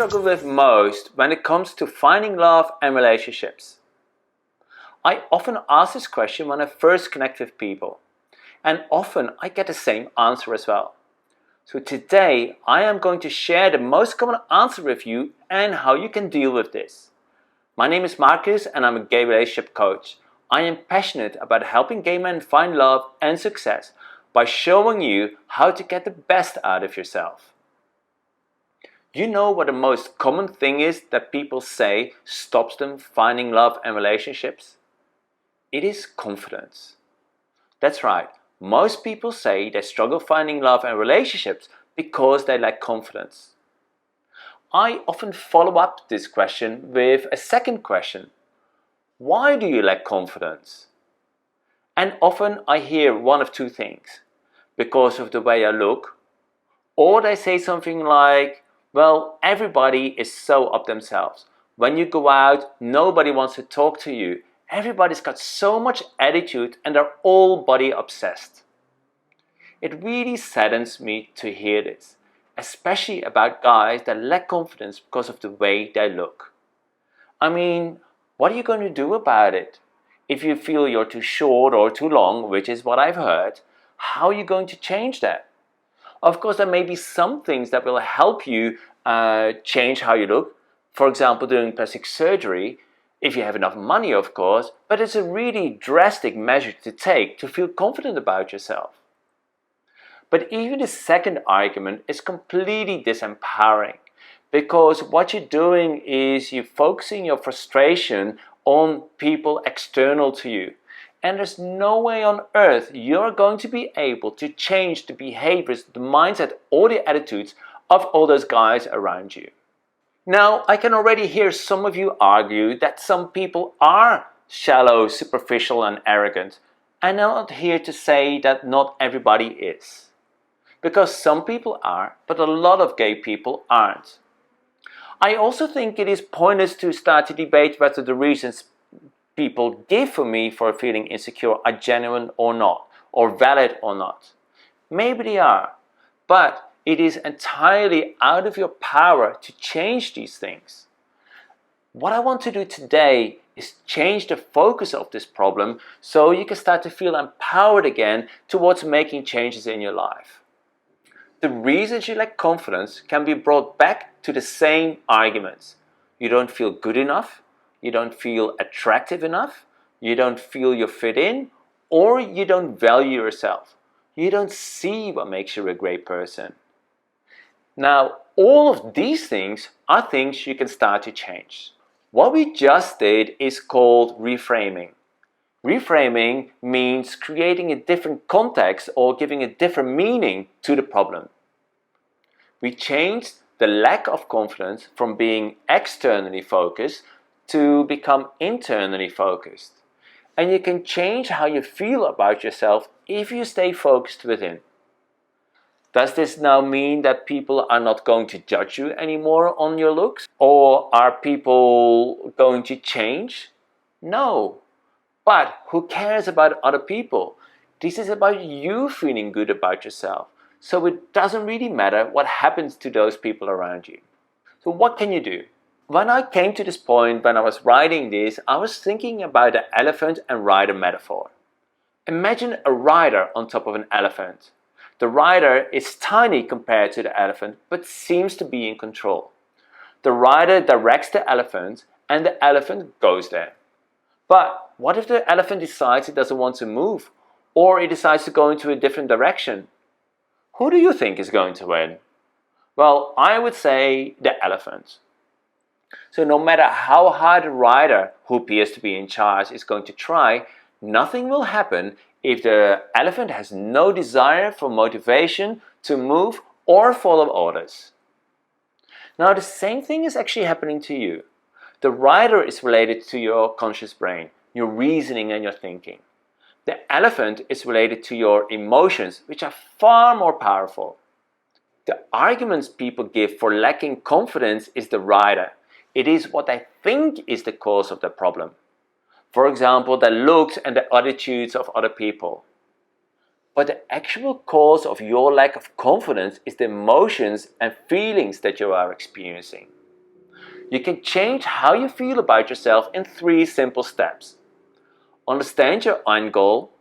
struggle with most when it comes to finding love and relationships? I often ask this question when I first connect with people, and often I get the same answer as well. So today I am going to share the most common answer with you and how you can deal with this. My name is Marcus and I'm a gay relationship coach. I am passionate about helping gay men find love and success by showing you how to get the best out of yourself. You know what the most common thing is that people say stops them finding love and relationships? It is confidence. That's right, most people say they struggle finding love and relationships because they lack confidence. I often follow up this question with a second question. Why do you lack confidence? And often I hear one of two things. Because of the way I look, or they say something like, well, everybody is so up themselves. When you go out, nobody wants to talk to you. Everybody's got so much attitude and they're all body obsessed. It really saddens me to hear this, especially about guys that lack confidence because of the way they look. I mean, what are you going to do about it? If you feel you're too short or too long, which is what I've heard, how are you going to change that? Of course, there may be some things that will help you change how you look. For example, doing plastic surgery, if you have enough money, of course, but it's a really drastic measure to take to feel confident about yourself. But even the second argument is completely disempowering, because what you're doing is you're focusing your frustration on people external to you. And there's no way on earth you're going to be able to change the behaviors, the mindset, or the attitudes of all those guys around you. Now, I can already hear some of you argue that some people are shallow, superficial, and arrogant. And I'm not here to say that not everybody is. Because some people are, but a lot of gay people aren't. I also think it is pointless to start to debate whether the reasons people give for me for feeling insecure are genuine or not, or valid or not. Maybe they are, but it is entirely out of your power to change these things. What I want to do today is change the focus of this problem so you can start to feel empowered again towards making changes in your life. The reasons you lack confidence can be brought back to the same arguments. You don't feel good enough, you don't feel attractive enough, you don't feel you fit in, or you don't value yourself. You don't see what makes you a great person. Now, all of these things are things you can start to change. What we just did is called reframing. Reframing means creating a different context or giving a different meaning to the problem. We changed the lack of confidence from being externally focused to become internally focused. And you can change how you feel about yourself if you stay focused within. Does this now mean that people are not going to judge you anymore on your looks? Or are people going to change? No. But who cares about other people? This is about you feeling good about yourself. So it doesn't really matter what happens to those people around you. So what can you do? When I came to this point, when I was writing this, I was thinking about the elephant and rider metaphor. Imagine a rider on top of an elephant. The rider is tiny compared to the elephant, but seems to be in control. The rider directs the elephant, and the elephant goes there. But what if the elephant decides it doesn't want to move, or it decides to go into a different direction? Who do you think is going to win? Well, I would say the elephant. So no matter how hard the rider, who appears to be in charge, is going to try, nothing will happen if the elephant has no desire for motivation to move or follow orders. Now the same thing is actually happening to you. The rider is related to your conscious brain, your reasoning and your thinking. The elephant is related to your emotions, which are far more powerful. The arguments people give for lacking confidence is the rider. It is what they think is the cause of the problem. For example, the looks and the attitudes of other people. But the actual cause of your lack of confidence is the emotions and feelings that you are experiencing. You can change how you feel about yourself in 3 simple steps. Understand your end goal,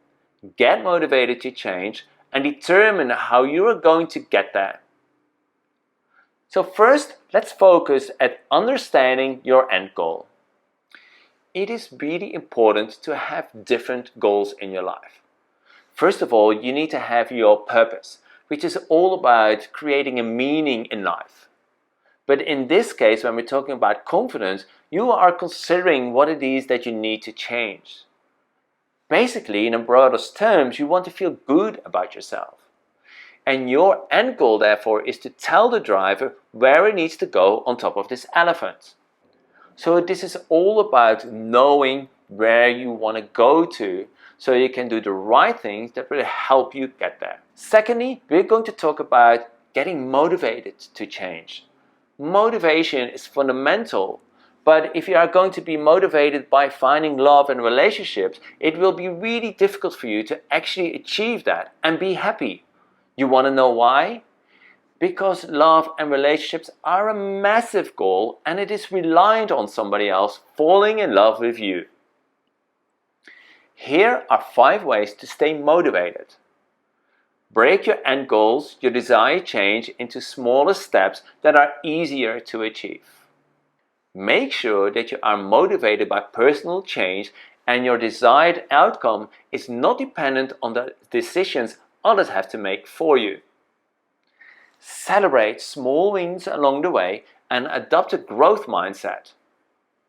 get motivated to change, and determine how you are going to get there. So first, let's focus at understanding your end goal. It is really important to have different goals in your life. First of all, you need to have your purpose, which is all about creating a meaning in life. But in this case, when we're talking about confidence, you are considering what it is that you need to change. Basically, in broadest terms, you want to feel good about yourself. And your end goal, therefore, is to tell the driver where it needs to go on top of this elephant. So this is all about knowing where you want to go to, so you can do the right things that will help you get there. Secondly, we're going to talk about getting motivated to change. Motivation is fundamental, but if you are going to be motivated by finding love and relationships, it will be really difficult for you to actually achieve that and be happy. You want to know why? Because love and relationships are a massive goal, and it is reliant on somebody else falling in love with you. Here are 5 ways to stay motivated. Break your end goals, your desired change, into smaller steps that are easier to achieve. Make sure that you are motivated by personal change and your desired outcome is not dependent on the decisions others have to make for you. Celebrate small wins along the way and adopt a growth mindset.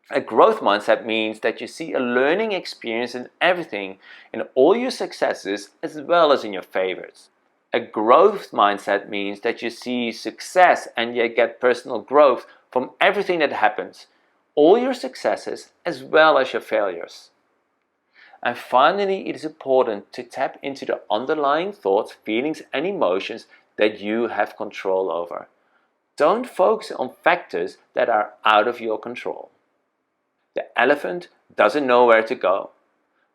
A growth mindset means that you see a learning experience in everything, in all your successes as well as in your favorites. A growth mindset means that you see success and you get personal growth from everything that happens, all your successes as well as your failures. And finally, it is important to tap into the underlying thoughts, feelings and emotions that you have control over. Don't focus on factors that are out of your control. The elephant doesn't know where to go,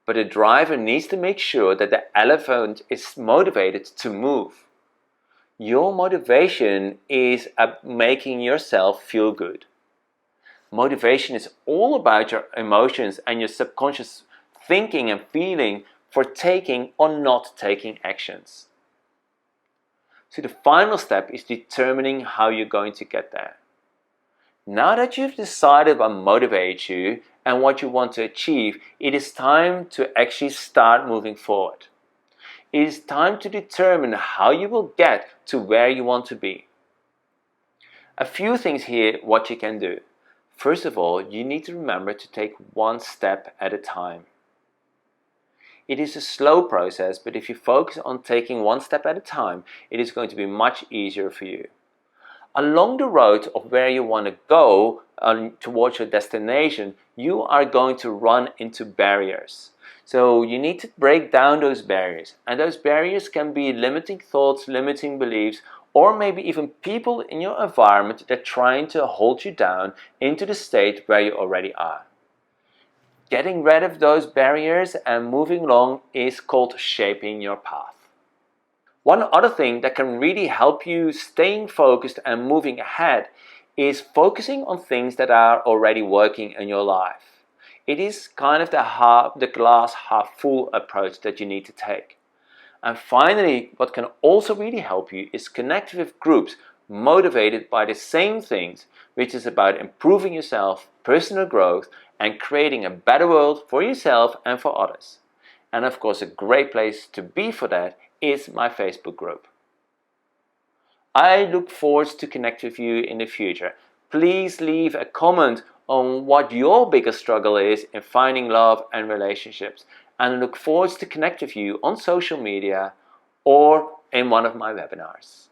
but the driver needs to make sure that the elephant is motivated to move. Your motivation is making yourself feel good. Motivation is all about your emotions and your subconscious thinking and feeling for taking or not taking actions. So the final step is determining how you're going to get there. Now that you've decided what motivates you and what you want to achieve, it is time to actually start moving forward. It is time to determine how you will get to where you want to be. A few things here what you can do. First of all, you need to remember to take one step at a time. It is a slow process, but if you focus on taking one step at a time, it is going to be much easier for you. Along the road of where you want to go towards your destination, you are going to run into barriers. So you need to break down those barriers. And those barriers can be limiting thoughts, limiting beliefs, or maybe even people in your environment that are trying to hold you down into the state where you already are. Getting rid of those barriers and moving along is called shaping your path. One other thing that can really help you staying focused and moving ahead is focusing on things that are already working in your life. It is kind of the glass half full approach that you need to take. And finally, what can also really help you is connect with groups motivated by the same things, which is about improving yourself, personal growth, and creating a better world for yourself and for others. And of course, a great place to be for that is my Facebook group. I look forward to connect with you in the future. Please leave a comment on what your biggest struggle is in finding love and relationships, and I look forward to connect with you on social media or in one of my webinars.